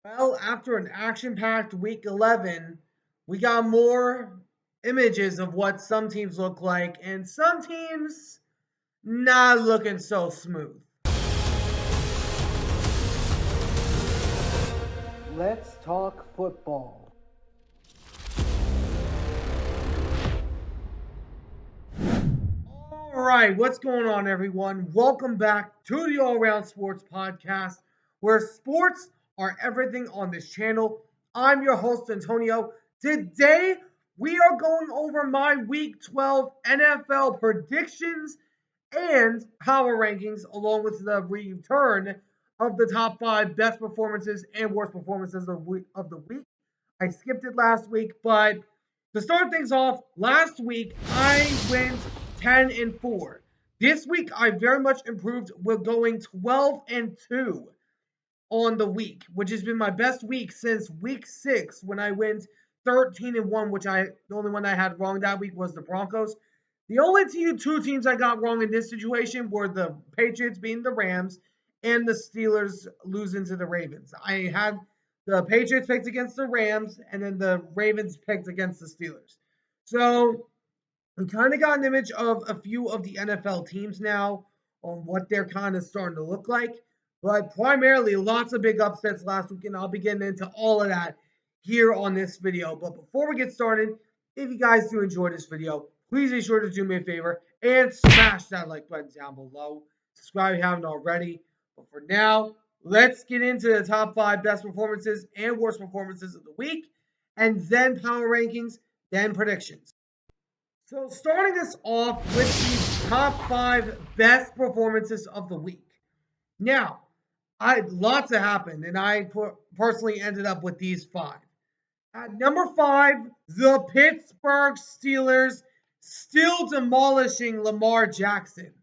Well, after an action packed week 11, we got more images of what some teams look like, and some teams not looking so smooth. Let's talk football. All right, what's going on, everyone? Welcome back to the All Around Sports Podcast, where sports are everything on this channel. I'm your host, Antonio. Today, we are going over my Week 12 NFL predictions and power rankings, along with the return of the top five best performances and worst performances of the week. I skipped it last week, but to start things off, last week I went 10-4. This week I very much improved with going 12-2 on the week, which has been my best week since week 6 when I went 13-1, which the only one I had wrong that week was the Broncos. The only two teams I got wrong in this situation were the Patriots beating the Rams and the Steelers losing to the Ravens. I had the Patriots picked against the Rams and then the Ravens picked against the Steelers. So we kind of got an image of a few of the NFL teams now on what they're kind of starting to look like. But primarily, lots of big upsets last week, and I'll be getting into all of that here on this video. But before we get started, if you guys do enjoy this video, please be sure to do me a favor and smash that like button down below. Subscribe if you haven't already. But for now, let's get into the top five best performances and worst performances of the week, and then power rankings, then predictions. So, starting us off with the top five best performances of the week. Now, I lots have happened, and I personally ended up with these five. At number five, the Pittsburgh Steelers still demolishing Lamar Jackson.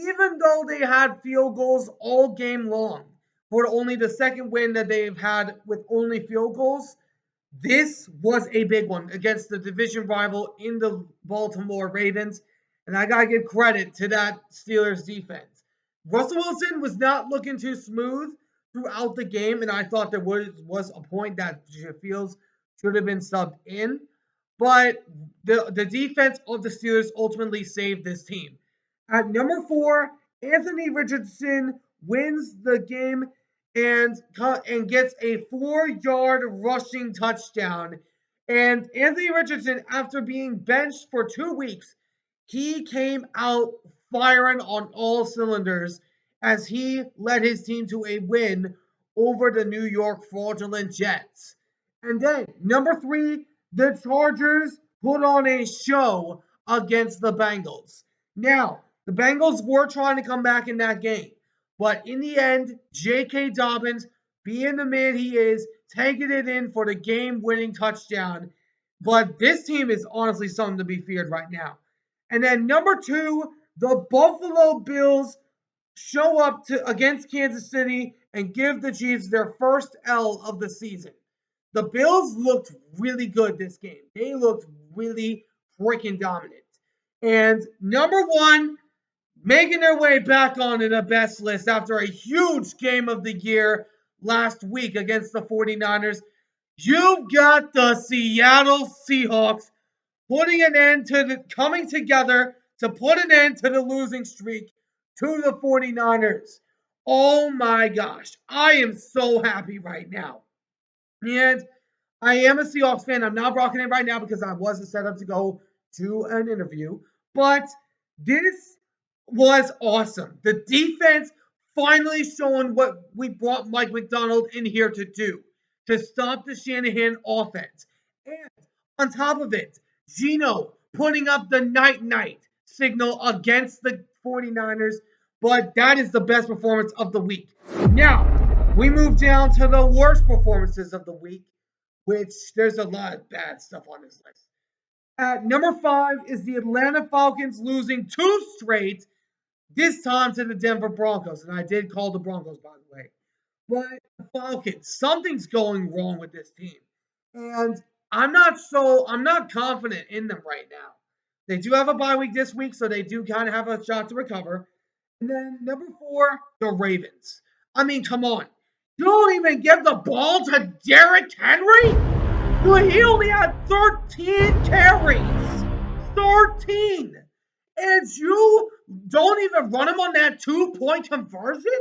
Even though they had field goals all game long, for only the second win that they've had with only field goals, this was a big one against the division rival in the Baltimore Ravens. And I got to give credit to that Steelers defense. Russell Wilson was not looking too smooth throughout the game. And I thought there was a point that Fields should have been subbed in. But the defense of the Steelers ultimately saved this team. At number four, Anthony Richardson wins the game and gets a 4-yard rushing touchdown. And Anthony Richardson, after being benched for 2 weeks, he came out firing on all cylinders as he led his team to a win over the New York fraudulent Jets. And then number three, the Chargers put on a show against the Bengals. Now, the Bengals were trying to come back in that game. But in the end, J.K. Dobbins, being the man he is, taking it in for the game winning touchdown. But this team is honestly something to be feared right now. And then number two, the Buffalo Bills show up to against Kansas City and give the Chiefs their first L of the season. The Bills looked really good this game. They looked really freaking dominant. And number one, making their way back onto the best list after a huge game of the year last week against the 49ers. You've got the Seattle Seahawks putting an end to the coming together to put an end to the losing streak to the 49ers. Oh my gosh, I am so happy right now. And I am a Seahawks fan. I'm not rocking it right now because I wasn't set up to go to an interview. But this was awesome. The defense finally showing what we brought Mike McDonald in here to do, to stop the Shanahan offense. And on top of it, Gino putting up the night signal against the 49ers. But that is the best performance of the week. Now, we move down to the worst performances of the week, which there's a lot of bad stuff on this list. At number five is the Atlanta Falcons losing two straight, this time to the Denver Broncos. And I did call the Broncos, by the way. But the Falcons, something's going wrong with this team. And I'm not confident in them right now. They do have a bye week this week, so they do kind of have a shot to recover. And then number four, the Ravens. I mean, come on. You don't even give the ball to Derrick Henry? He only had 13 carries. 13. And you don't even run him on that 2-point conversion?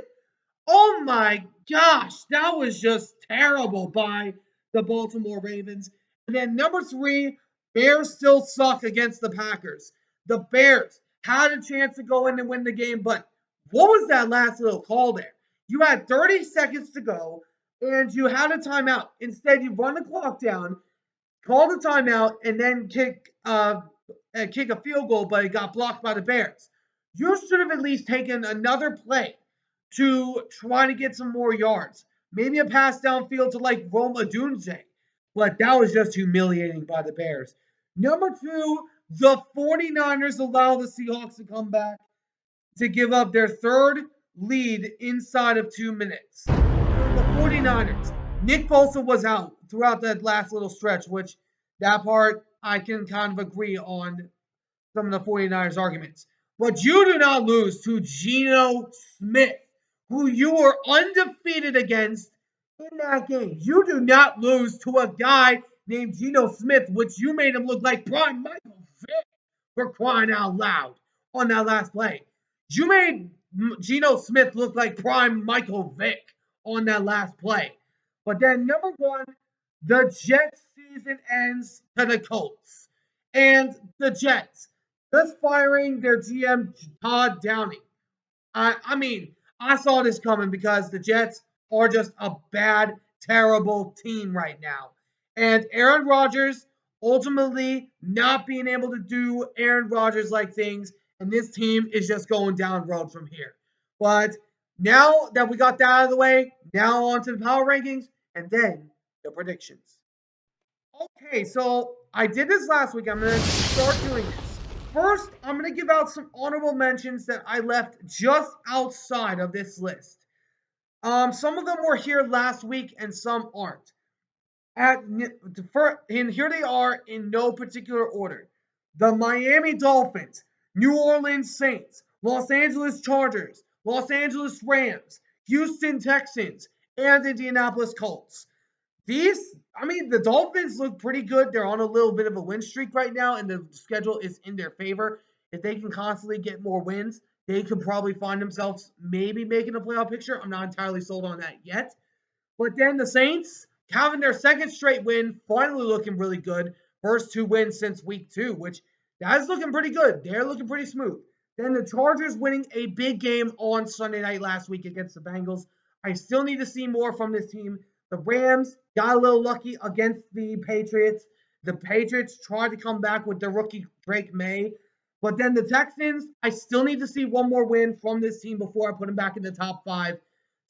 Oh my gosh, that was just terrible by the Baltimore Ravens. And then number 3, Bears still suck against the Packers. The Bears had a chance to go in and win the game, but what was that last little call there? You had 30 seconds to go and you had a timeout. Instead, you run the clock down, call the timeout, and then kick a field goal, but it got blocked by the Bears. You should have at least taken another play to try to get some more yards. Maybe a pass downfield to like Rome Odunze. But that was just humiliating by the Bears. Number 2, the 49ers allow the Seahawks to come back to give up their third lead inside of 2 minutes. The 49ers. Nick Bosa was out throughout that last little stretch, which that part I can kind of agree on some of the 49ers arguments. But you do not lose to Geno Smith, who you were undefeated against in that game. You do not lose to a guy named Geno Smith, which you made him look like prime Michael Vick, for crying out loud on that last play. You made Geno Smith look like prime Michael Vick on that last play. But then number 1, the Jets season ends to the Colts. And the Jets just firing their GM Todd Downing. I mean, I saw this coming because the Jets are just a bad, terrible team right now. And Aaron Rodgers ultimately not being able to do Aaron Rodgers like things, and this team is just going down road from here. But now that we got that out of the way, now on to the power rankings and then the predictions. Okay, so I did this last week. I'm going to start doing this. First, I'm going to give out some honorable mentions that I left just outside of this list. Some of them were here last week and some aren't. And here they are in no particular order. The Miami Dolphins, New Orleans Saints, Los Angeles Chargers, Los Angeles Rams, Houston Texans, and Indianapolis Colts. The Dolphins look pretty good. They're on a little bit of a win streak right now, and the schedule is in their favor. If they can constantly get more wins, they could probably find themselves maybe making a playoff picture. I'm not entirely sold on that yet. But then the Saints having their second straight win, finally looking really good. First 2 wins since week 2, which that is looking pretty good. They're looking pretty smooth. Then the Chargers winning a big game on Sunday night last week against the Bengals. I still need to see more from this team. The Rams got a little lucky against the Patriots. The Patriots tried to come back with their rookie Drake May. But then the Texans, I still need to see one more win from this team before I put them back in the top 5,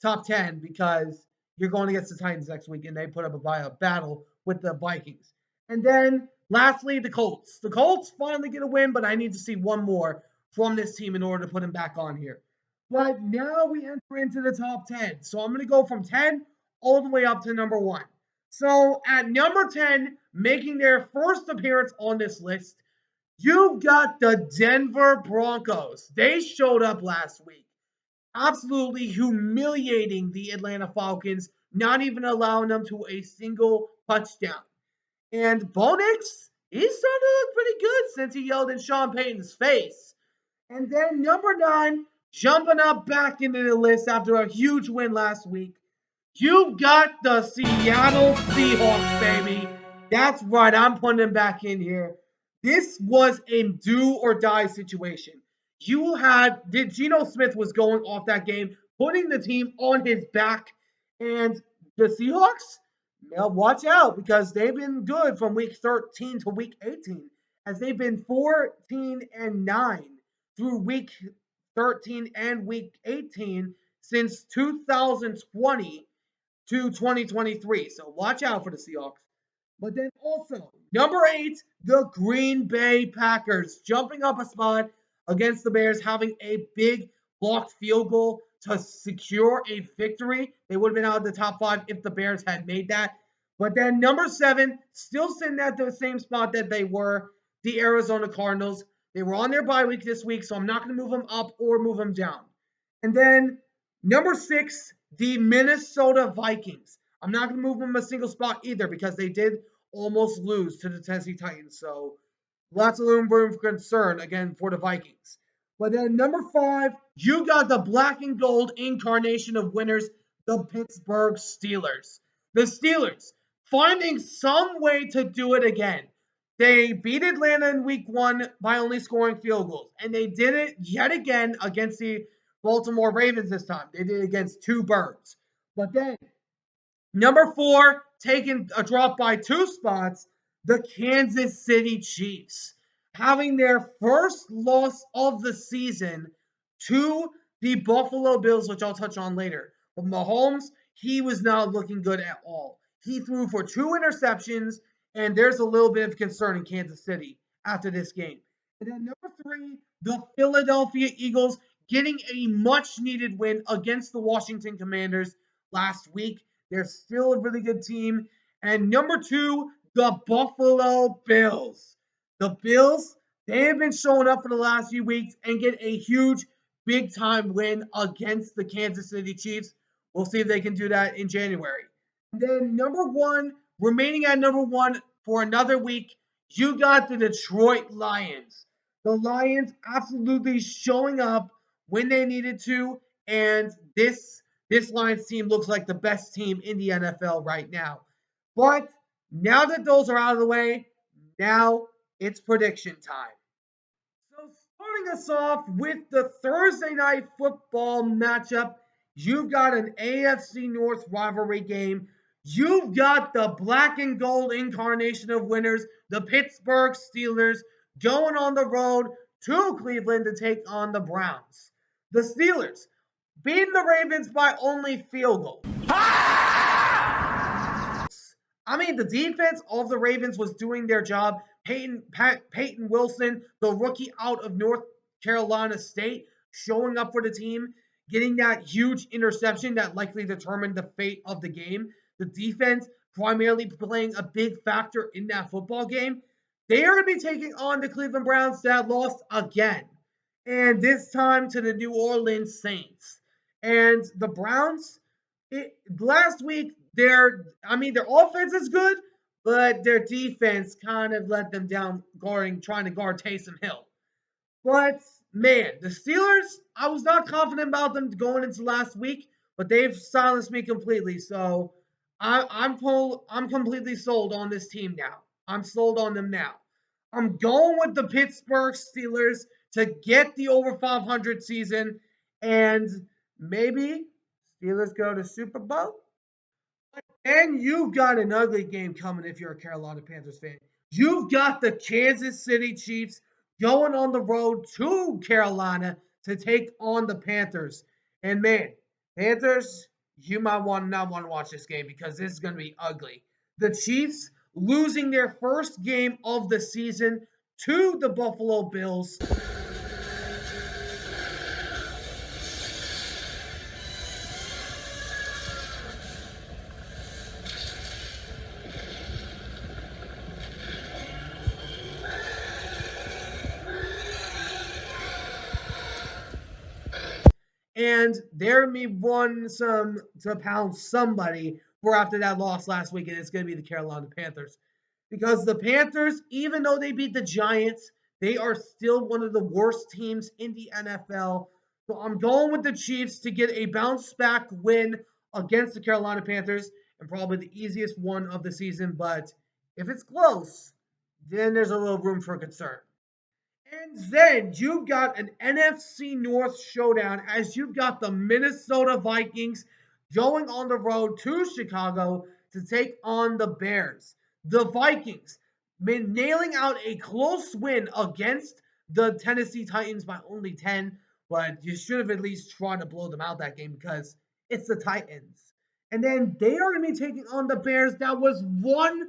top 10, because you're going against the Titans next week, and they put up a battle with the Vikings. And then, lastly, the Colts. The Colts finally get a win, but I need to see one more from this team in order to put them back on here. But now we enter into the top 10. So I'm going to go from 10 all the way up to number 1. So at number 10, making their first appearance on this list, you've got the Denver Broncos. They showed up last week, absolutely humiliating the Atlanta Falcons, not even allowing them to a single touchdown. And Bo Nix, he's starting to look pretty good since he yelled in Sean Payton's face. And then number 9, jumping up back into the list after a huge win last week, you've got the Seattle Seahawks, baby. That's right, I'm putting them back in here. This was a do or die situation. Geno Smith was going off that game, putting the team on his back. And the Seahawks, now watch out, because they've been good from week 13 to week 18, as they've been 14-9 through week 13 and week 18 since 2020 to 2023. So watch out for the Seahawks. But then also, number 8, the Green Bay Packers, jumping up a spot against the Bears, having a big blocked field goal to secure a victory. They would have been out of the top 5 if the Bears had made that. But then number 7, still sitting at the same spot that they were, the Arizona Cardinals. They were on their bye week this week, so I'm not going to move them up or move them down. And then number 6, the Minnesota Vikings. I'm not going to move them a single spot either because they did almost lose to the Tennessee Titans. So lots of room for concern again for the Vikings. But then number 5, you got the black and gold incarnation of winners, the Pittsburgh Steelers. The Steelers finding some way to do it again. They beat Atlanta in week 1 by only scoring field goals, and they did it yet again against the Baltimore Ravens this time. They did it against 2 birds. But then number 4, taking a drop by 2 spots, the Kansas City Chiefs, having their first loss of the season to the Buffalo Bills, which I'll touch on later. But Mahomes, he was not looking good at all. He threw for 2 interceptions, and there's a little bit of concern in Kansas City after this game. And then number 3, the Philadelphia Eagles getting a much needed win against the Washington Commanders last week. They're still a really good team. And number 2, the Buffalo Bills. The Bills, they have been showing up for the last few weeks and get a huge, big time win against the Kansas City Chiefs. We'll see if they can do that in January. And then number 1, remaining at number 1 for another week, you got the Detroit Lions. The Lions absolutely showing up when they needed to, and this Lions team looks like the best team in the NFL right now. But now that those are out of the way, now it's prediction time. So starting us off with the Thursday night football matchup, you've got an AFC North rivalry game. You've got the black and gold incarnation of winners, the Pittsburgh Steelers, going on the road to Cleveland to take on the Browns. The Steelers beating the Ravens by only field goal. I mean, the defense of the Ravens was doing their job. Peyton Wilson, the rookie out of North Carolina State, showing up for the team, getting that huge interception that likely determined the fate of the game. The defense primarily playing a big factor in that football game. They are going to be taking on the Cleveland Browns that lost again, and this time to the New Orleans Saints. And the Browns, last week, their offense is good, but their defense kind of let them down trying to guard Taysom Hill. But man, the Steelers, I was not confident about them going into last week, but they've silenced me completely. So I'm completely sold on this team now. I'm sold on them now. I'm going with the Pittsburgh Steelers to get the over 500 season, and maybe Steelers go to Super Bowl. And you've got an ugly game coming if you're a Carolina Panthers fan. You've got the Kansas City Chiefs going on the road to Carolina to take on the Panthers. And man, Panthers, you might not want to watch this game because this is going to be ugly. The Chiefs losing their first game of the season to the Buffalo Bills. And they're me one some to pound somebody for after that loss last week, and it's going to be the Carolina Panthers. Because the Panthers, even though they beat the Giants, they are still one of the worst teams in the NFL. So I'm going with the Chiefs to get a bounce back win against the Carolina Panthers, and probably the easiest one of the season. But if it's close, then there's a little room for concern. And then you've got an NFC North showdown as you've got the Minnesota Vikings going on the road to Chicago to take on the Bears. The Vikings been nailing out a close win against the Tennessee Titans by only 10, but you should have at least tried to blow them out that game because it's the Titans. And then they are going to be taking on the Bears that was one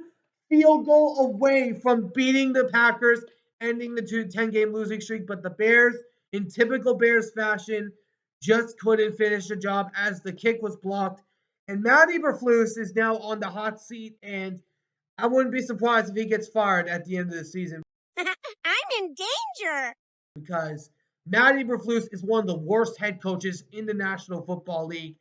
field goal away from beating the Packers, ending the 10-game losing streak. But the Bears, in typical Bears fashion, just couldn't finish the job as the kick was blocked. And Matt Eberflus is now on the hot seat, and I wouldn't be surprised if he gets fired at the end of the season. I'm in danger. Because Matt Eberflus is one of the worst head coaches in the National Football League.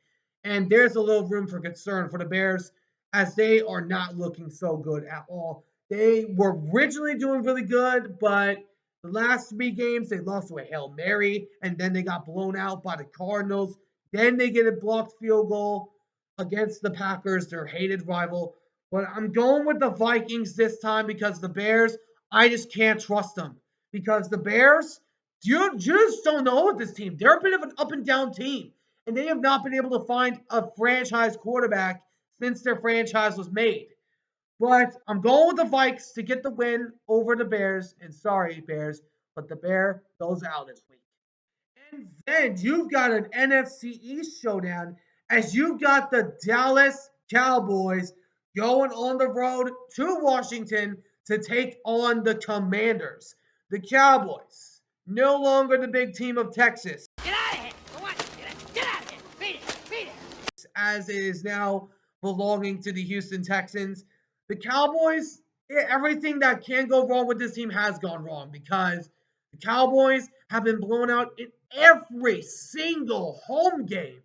And there's a little room for concern for the Bears as they are not looking so good at all. They were originally doing really good, but the last 3 games they lost to a Hail Mary, and then they got blown out by the Cardinals. Then they get a blocked field goal against the Packers, their hated rival. But I'm going with the Vikings this time because the Bears, I just can't trust them. Because the Bears, you just don't know with this team. They're a bit of an up and down team, and they have not been able to find a franchise quarterback since their franchise was made. But I'm going with the Vikes to get the win over the Bears. And sorry, Bears, but the Bear goes out this week. And then you've got an NFC East showdown as you've got the Dallas Cowboys going on the road to Washington to take on the Commanders. The Cowboys, no longer the big team of Texas. Get out of here! For what? Get out of here! Beat it! Beat it! As it is now belonging to the Houston Texans. The Cowboys, everything that can go wrong with this team has gone wrong because the Cowboys have been blown out in every single home game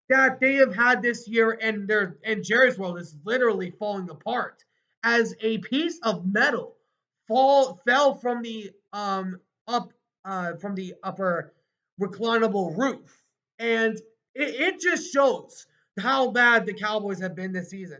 that they have had this year, and Jerry's world is literally falling apart as a piece of metal fell from the upper reclinable roof, and it just shows how bad the Cowboys have been this season.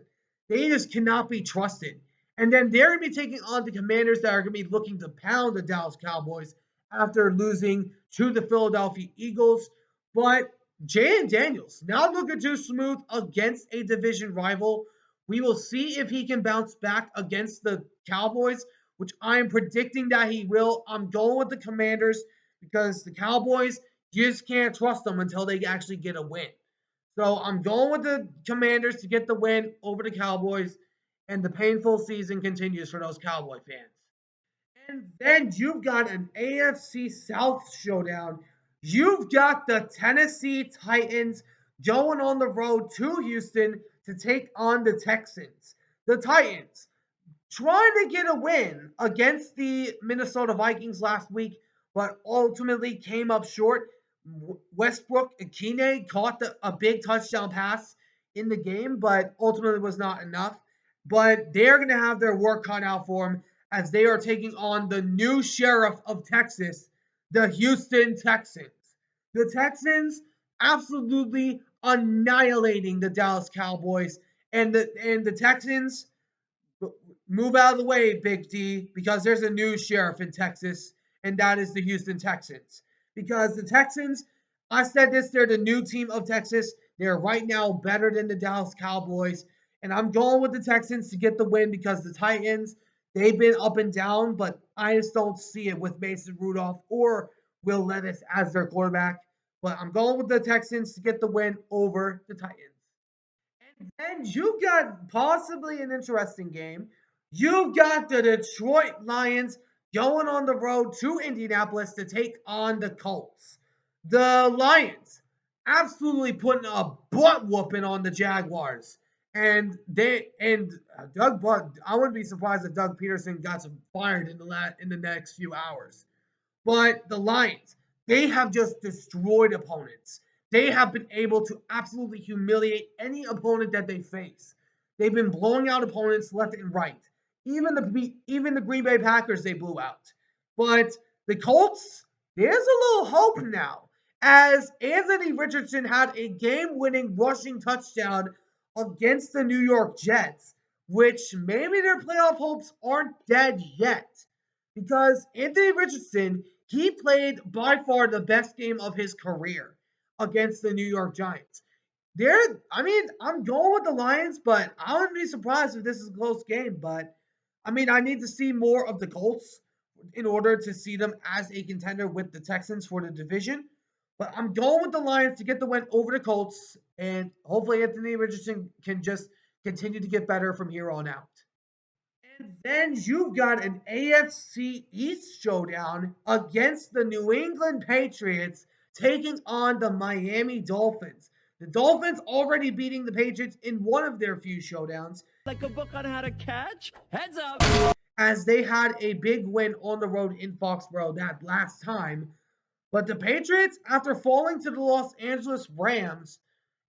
They just cannot be trusted. And then they're going to be taking on the Commanders that are going to be looking to pound the Dallas Cowboys after losing to the Philadelphia Eagles. But Jayden Daniels not looking too smooth against a division rival. We will see if he can bounce back against the Cowboys, which I am predicting that he will. I'm going with the Commanders because the Cowboys, you just can't trust them until they actually get a win. So I'm going with the Commanders to get the win over the Cowboys, and the painful season continues for those Cowboy fans. And then you've got an AFC South showdown. You've got the Tennessee Titans going on the road to Houston to take on the Texans. The Titans trying to get a win against the Minnesota Vikings last week, but ultimately came up short. Westbrook Akine caught a big touchdown pass in the game, but ultimately was not enough. But they're going to have their work cut out for them as they are taking on the new sheriff of Texas, the Houston Texans. The Texans absolutely annihilating the Dallas Cowboys, and the Texans move out of the way, Big D, because there's a new sheriff in Texas, and that is the Houston Texans. Because the Texans, I said this, they're the new team of Texas. They're right now better than the Dallas Cowboys. And I'm going with the Texans to get the win because the Titans, they've been up and down, but I just don't see it with Mason Rudolph or Will Levis as their quarterback. But I'm going with the Texans to get the win over the Titans. And you've got possibly an interesting game. You've got the Detroit Lions going on the road to Indianapolis to take on the Colts. The Lions absolutely putting a butt whooping on the Jaguars. And Doug Butt, I wouldn't be surprised if Doug Peterson got some fired in the next few hours. But the Lions, they have just destroyed opponents. They have been able to absolutely humiliate any opponent that they face. They've been blowing out opponents left and right. Even the Green Bay Packers they blew out. But the Colts, there's a little hope now, as Anthony Richardson had a game-winning rushing touchdown against the New York Jets, which maybe their playoff hopes aren't dead yet. Because Anthony Richardson, he played by far the best game of his career against the New York Giants. I'm going with the Lions, but I wouldn't be surprised if this is a close game. But I need to see more of the Colts in order to see them as a contender with the Texans for the division. But I'm going with the Lions to get the win over the Colts, and hopefully Anthony Richardson can just continue to get better from here on out. And then you've got an AFC East showdown against the New England Patriots taking on the Miami Dolphins. The Dolphins already beating the Patriots in one of their few showdowns. Like a book on how to catch? Heads up! As they had a big win on the road in Foxborough that last time. But the Patriots, after falling to the Los Angeles Rams,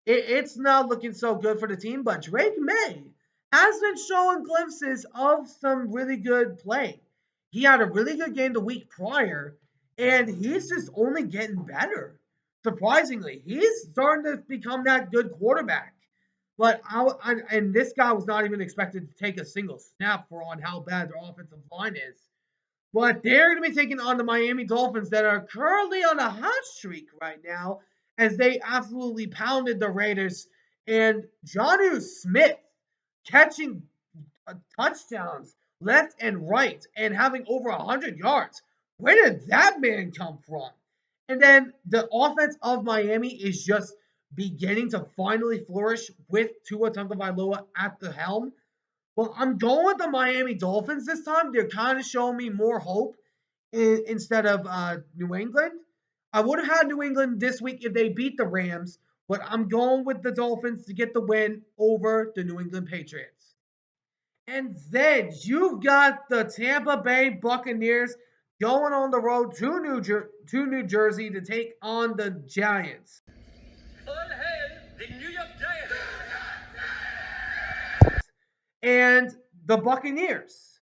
it's not looking so good for the team, but Drake May has been showing glimpses of some really good play. He had a really good game the week prior, and he's just only getting better. Surprisingly, he's starting to become that good quarterback. But and this guy was not even expected to take a single snap for on how bad their offensive line is. But they're going to be taking on the Miami Dolphins that are currently on a hot streak right now as they absolutely pounded the Raiders. And Jonnu Smith catching touchdowns left and right and having over 100 yards. Where did that man come from? And then the offense of Miami is just beginning to finally flourish with Tua Tagovailoa at the helm. Well, I'm going with the Miami Dolphins this time. They're kind of showing me more hope instead of New England. I would have had New England this week if they beat the Rams, but I'm going with the Dolphins to get the win over the New England Patriots. And then you've got the Tampa Bay Buccaneers going on the road to New Jersey to take on the Giants. All hail the New York Giants! And the Buccaneers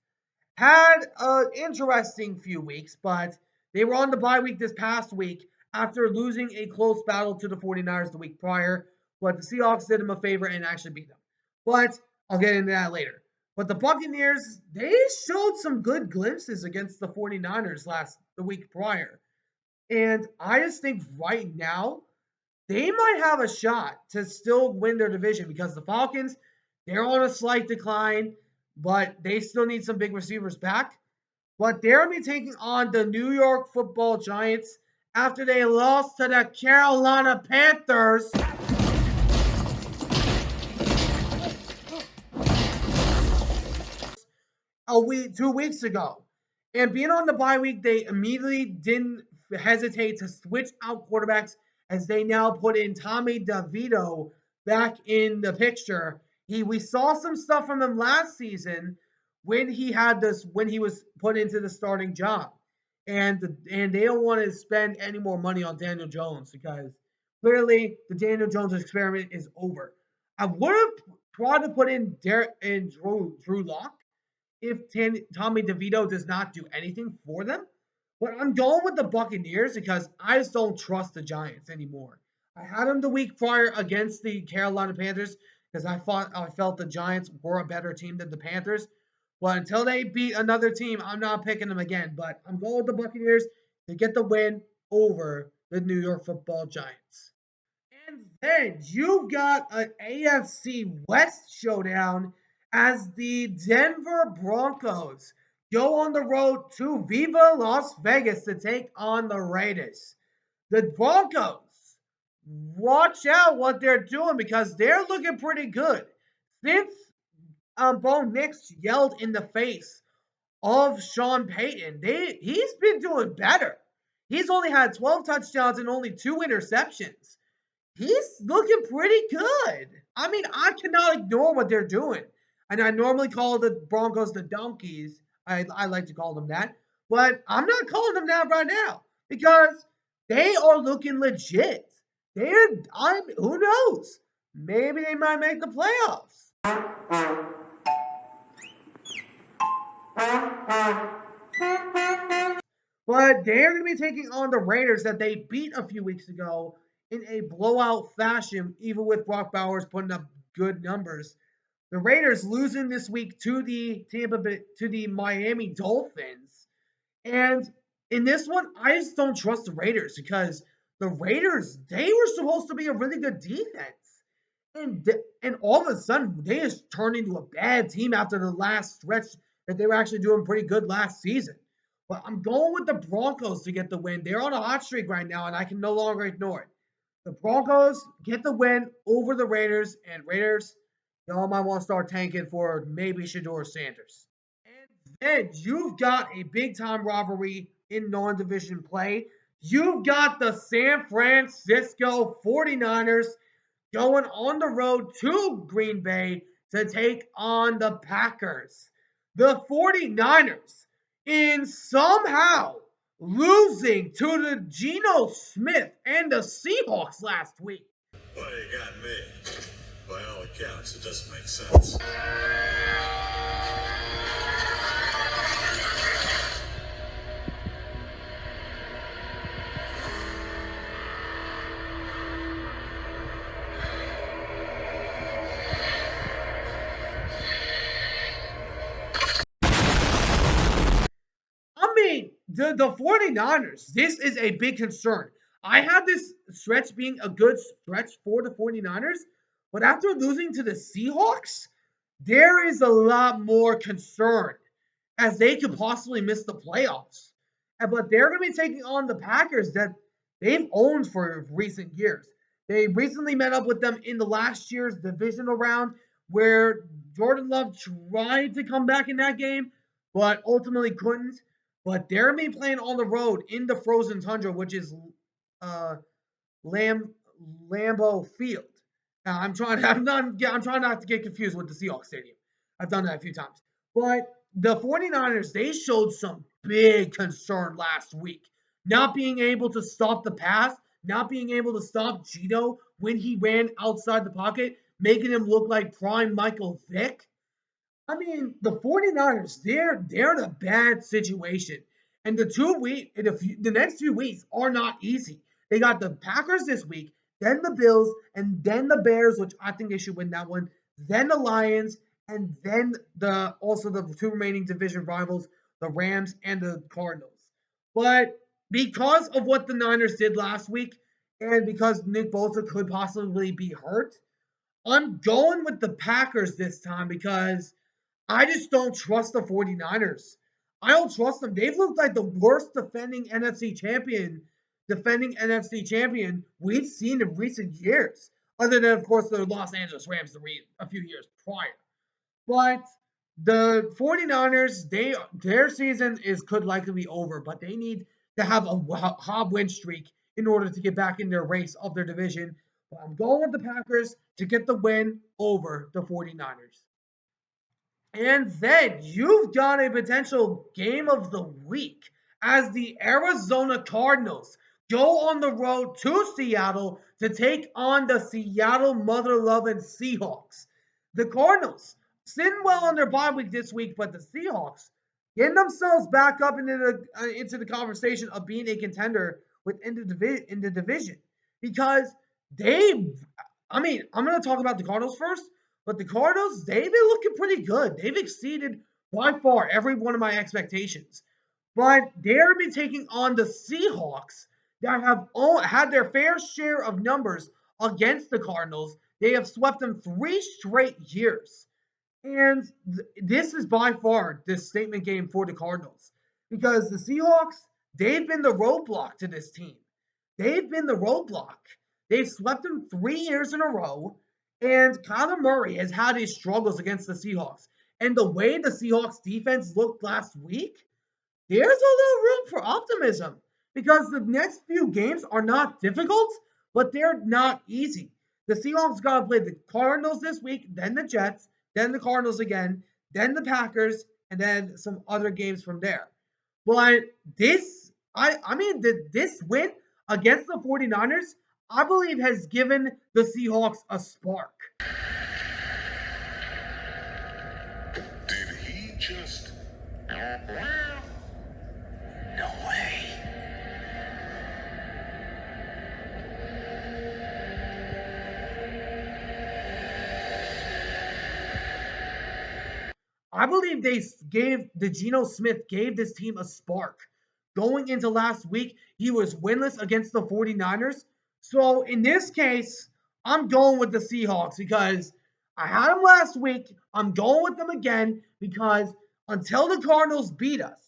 had an interesting few weeks, but they were on the bye week this past week after losing a close battle to the 49ers the week prior. But the Seahawks did them a favor and actually beat them. But I'll get into that later. But the Buccaneers, they showed some good glimpses against the 49ers the week prior. And I just think right now, they might have a shot to still win their division because the Falcons, they're on a slight decline, but they still need some big receivers back. But they're going to be taking on the New York Football Giants after they lost to the Carolina Panthers. A week, 2 weeks ago. And being on the bye week, they immediately didn't hesitate to switch out quarterbacks as they now put in Tommy DeVito back in the picture. We saw some stuff from him last season when he was put into the starting job. And they don't want to spend any more money on Daniel Jones because clearly the Daniel Jones experiment is over. I would have tried to put in Drew Lock if Tommy DeVito does not do anything for them. But I'm going with the Buccaneers because I just don't trust the Giants anymore. I had them the week prior against the Carolina Panthers because I felt the Giants were a better team than the Panthers. But until they beat another team, I'm not picking them again. But I'm going with the Buccaneers to get the win over the New York Football Giants. And then you've got an AFC West showdown as the Denver Broncos go on the road to Viva Las Vegas to take on the Raiders. The Broncos, watch out what they're doing because they're looking pretty good. Since Bo Nix yelled in the face of Sean Payton, he's been doing better. He's only had 12 touchdowns and only 2 interceptions. He's looking pretty good. I mean, I cannot ignore what they're doing. And I normally call the Broncos the donkeys. I like to call them that. But I'm not calling them that right now because they are looking legit. Who knows? Maybe they might make the playoffs. But they're going to be taking on the Raiders that they beat a few weeks ago in a blowout fashion, even with Brock Bowers putting up good numbers. The Raiders losing this week to the Miami Dolphins. And in this one, I just don't trust the Raiders because the Raiders, they were supposed to be a really good defense. And all of a sudden, they just turned into a bad team after the last stretch that they were actually doing pretty good last season. But I'm going with the Broncos to get the win. They're on a hot streak right now, and I can no longer ignore it. The Broncos get the win over the Raiders, and Raiders, y'all might want to start tanking for maybe Shedeur Sanders. And then you've got a big-time rivalry in non-division play. You've got the San Francisco 49ers going on the road to Green Bay to take on the Packers. The 49ers, in somehow losing to the Geno Smith and the Seahawks last week. Well, you got me. By all accounts, it doesn't make sense. I mean, the 49ers, this is a big concern. I had this stretch being a good stretch for the 49ers, but after losing to the Seahawks, there is a lot more concern as they could possibly miss the playoffs. But they're going to be taking on the Packers that they've owned for recent years. They recently met up with them in the last year's divisional round where Jordan Love tried to come back in that game, but ultimately couldn't. But they're going to be playing on the road in the frozen tundra, which is uh, Lam- Lambeau Field. I'm trying. I'm trying not to get confused with the Seahawks Stadium. I've done that a few times. But the 49ers, they showed some big concern last week. Not being able to stop the pass, not being able to stop Gino when he ran outside the pocket, making him look like prime Michael Vick. I mean, the 49ers, they're in a bad situation. And the next 2 weeks are not easy. They got the Packers this week, then the Bills, and then the Bears, which I think they should win that one, then the Lions, and then the two remaining division rivals, the Rams and the Cardinals. But because of what the Niners did last week, and because Nick Bosa could possibly be hurt, I'm going with the Packers this time because I just don't trust the 49ers. I don't trust them. They've looked like the worst defending NFC champion we've seen in recent years. Other than, of course, the Los Angeles Rams a few years prior. But the 49ers, their season could likely be over, but they need to have a hot win streak in order to get back in their race of their division. But I'm going with the Packers to get the win over the 49ers. And then you've got a potential game of the week as the Arizona Cardinals go on the road to Seattle to take on the Seattle Mother Loving Seahawks. The Cardinals sitting well on their bye week this week, but the Seahawks getting themselves back up into the conversation of being a contender within the division because they. I mean, I'm going to talk about the Cardinals first. But the Cardinals, they've been looking pretty good. They've exceeded by far every one of my expectations. But they're be taking on the Seahawks that have all had their fair share of numbers against the Cardinals. They have swept them 3 straight years. And this is by far this statement game for the Cardinals. Because the Seahawks, they've been the roadblock to this team. They've been the roadblock. They've swept them 3 years in a row. And Kyler Murray has had his struggles against the Seahawks. And the way the Seahawks defense looked last week, there's a little room for optimism because the next few games are not difficult, but they're not easy. The Seahawks got to play the Cardinals this week, then the Jets, then the Cardinals again, then the Packers, and then some other games from there. But this win against the 49ers, I believe, has given the Seahawks a spark. Did he just... No way. I believe Geno Smith gave this team a spark. Going into last week, he was winless against the 49ers. So in this case, I'm going with the Seahawks because I had them last week. I'm going with them again because until the Cardinals beat us,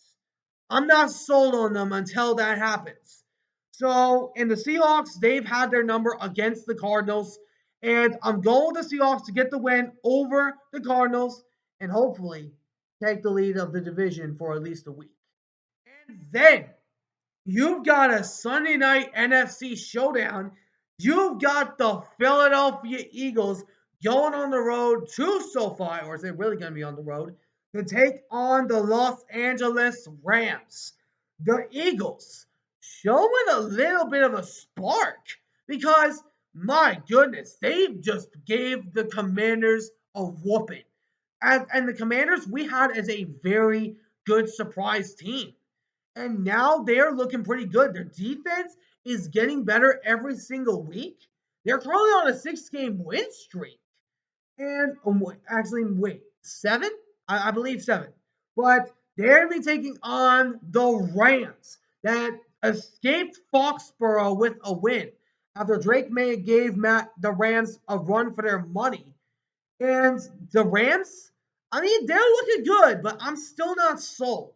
I'm not sold on them until that happens. So, in the Seahawks, they've had their number against the Cardinals. And I'm going with the Seahawks to get the win over the Cardinals and hopefully take the lead of the division for at least a week. And then you've got a Sunday night NFC showdown. You've got the Philadelphia Eagles going on the road to SoFi, or is it really going to be on the road, to take on the Los Angeles Rams. The Eagles showing a little bit of a spark because my goodness, they just gave the Commanders a whooping. And the Commanders we had as a very good surprise team. And now they're looking pretty good. Their defense is getting better every single week. They're currently on a 6-game win streak. And actually, wait, 7? I believe 7. But they're going to be taking on the Rams that escaped Foxborough with a win after Drake May gave the Rams a run for their money. And the Rams, I mean, they're looking good, but I'm still not sold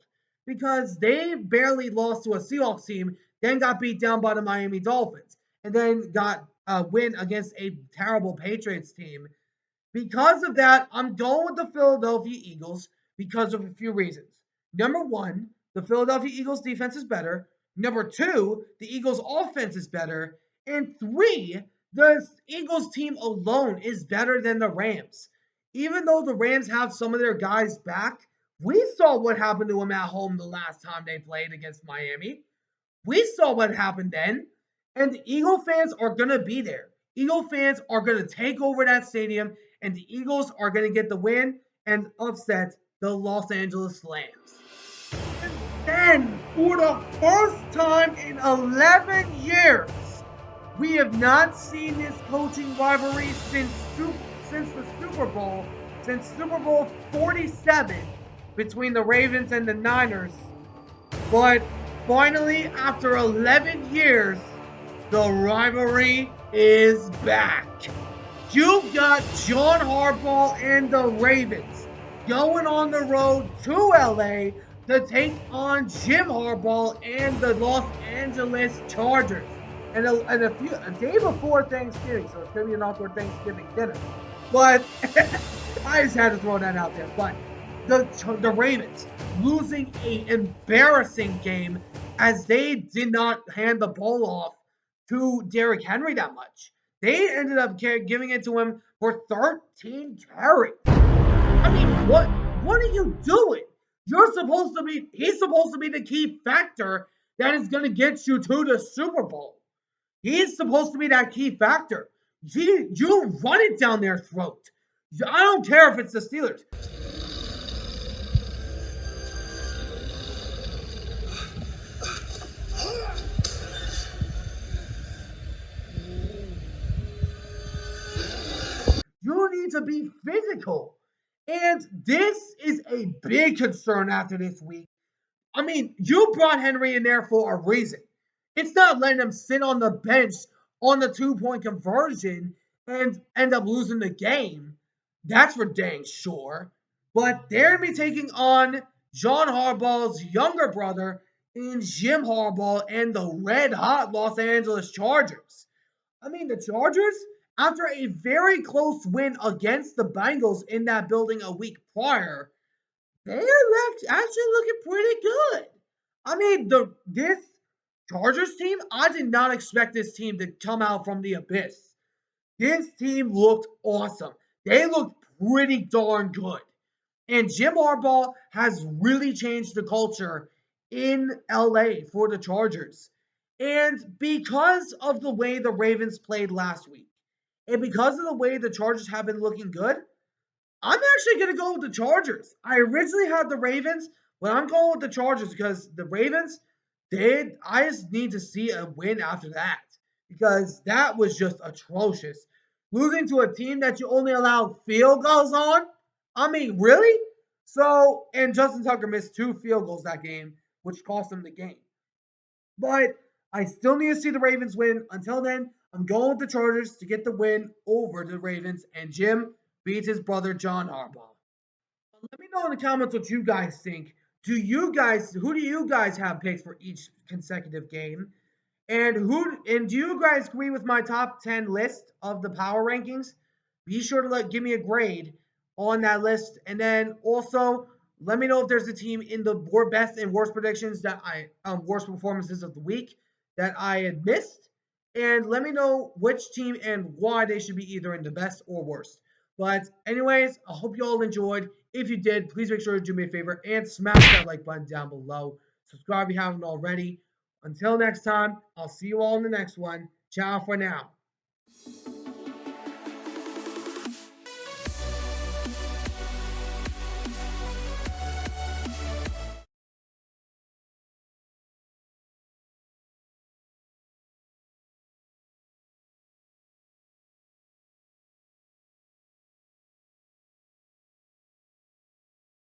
because they barely lost to a Seahawks team, then got beat down by the Miami Dolphins, and then got a win against a terrible Patriots team. Because of that, I'm going with the Philadelphia Eagles because of a few reasons. Number one, the Philadelphia Eagles defense is better. Number two, the Eagles offense is better. And three, the Eagles team alone is better than the Rams. Even though the Rams have some of their guys back, we saw what happened to them at home the last time they played against Miami. We saw what happened then. And the Eagle fans are going to be there. Eagle fans are going to take over that stadium, and the Eagles are going to get the win and upset the Los Angeles Lambs. And then, for the first time in 11 years, we have not seen this coaching rivalry since the Super Bowl, since Super Bowl 47 between the Ravens and the Niners. But finally, after 11 years, the rivalry is back. You've got John Harbaugh and the Ravens going on the road to LA to take on Jim Harbaugh and the Los Angeles Chargers. And a day before Thanksgiving, so it's going to be an awkward Thanksgiving dinner. But I just had to throw that out there. But the Ravens losing an embarrassing game as they did not hand the ball off to Derrick Henry that much. They ended up giving it to him for 13 carries. I mean, what are you doing? He's supposed to be the key factor that is going to get you to the Super Bowl. He's supposed to be that key factor. You run it down their throat. I don't care if it's the Steelers. You need to be physical. And this is a big concern after this week. I mean, you brought Henry in there for a reason. It's not letting him sit on the bench on the 2-point conversion and end up losing the game. That's for dang sure. But they're going to be taking on John Harbaugh's younger brother in Jim Harbaugh and the red-hot Los Angeles Chargers. I mean, the Chargers, after a very close win against the Bengals in that building a week prior, they're actually looking pretty good. I mean, this Chargers team, I did not expect this team to come out from the abyss. This team looked awesome. They looked pretty darn good. And Jim Harbaugh has really changed the culture in LA for the Chargers. And because of the way the Ravens played last week, and because of the way the Chargers have been looking good, I'm actually going to go with the Chargers. I originally had the Ravens, but I'm going with the Chargers because the Ravens, I just need to see a win after that because that was just atrocious. Losing to a team that you only allow field goals on? I mean, really? So, and Justin Tucker missed 2 field goals that game, which cost him the game. But I still need to see the Ravens win. Until then, I'm going with the Chargers to get the win over the Ravens, and Jim beats his brother John Harbaugh. Let me know in the comments what you guys think. Who do you guys have picks for each consecutive game? And do you guys agree with my top 10 list of the power rankings? Be sure to give me a grade on that list. And then also let me know if there's a team in the best and worst predictions that worst performances of the week that I had missed. And let me know which team and why they should be either in the best or worst. But anyways, I hope you all enjoyed. If you did, please make sure to do me a favor and smash that like button down below. Subscribe if you haven't already. Until next time, I'll see you all in the next one. Ciao for now.